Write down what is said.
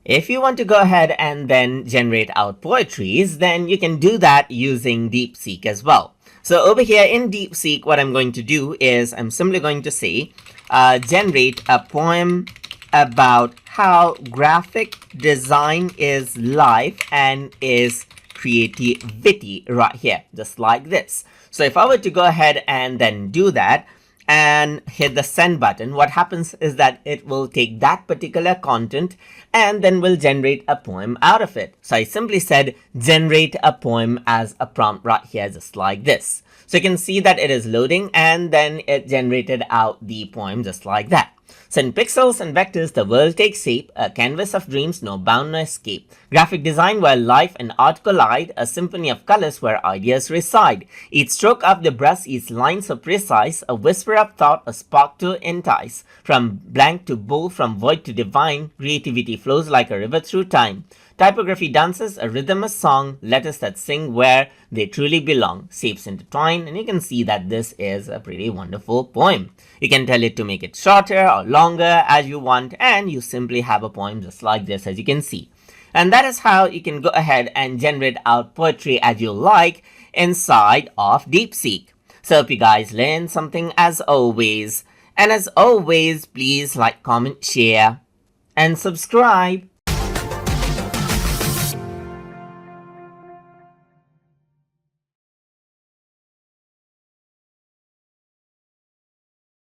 If you want to go ahead and then generate out poetries, then you can do that using DeepSeek as well. So over here in DeepSeek, what I'm going to do is I'm simply going to say, generate a poem about how graphic design is life and is creativity right here, just like this. So if I were to go ahead and then do that and hit the send button, what happens is that it will take that particular content and then will generate a poem out of it. So I simply said generate a poem as a prompt right here, just like this. So you can see that it is loading and then it generated out the poem just like that. So in pixels and vectors, the world takes shape, a canvas of dreams, no bound, no escape. Graphic design where life and art collide, a symphony of colors where ideas reside. Each stroke of the brush, each line so precise, a whisper of thought, a spark to entice. From blank to bold, from void to divine, creativity flows like a river through time. Typography dances, a rhythm, a song, letters that sing where they truly belong. Shapes intertwine, and you can see that this is a pretty wonderful poem. You can tell it to make it shorter or longer as you want, and you simply have a poem just like this, as you can see. And that is how you can go ahead and generate out poetry as you like inside of DeepSeek. So hope you guys learned something as always. And as always, please like, comment, share, and subscribe.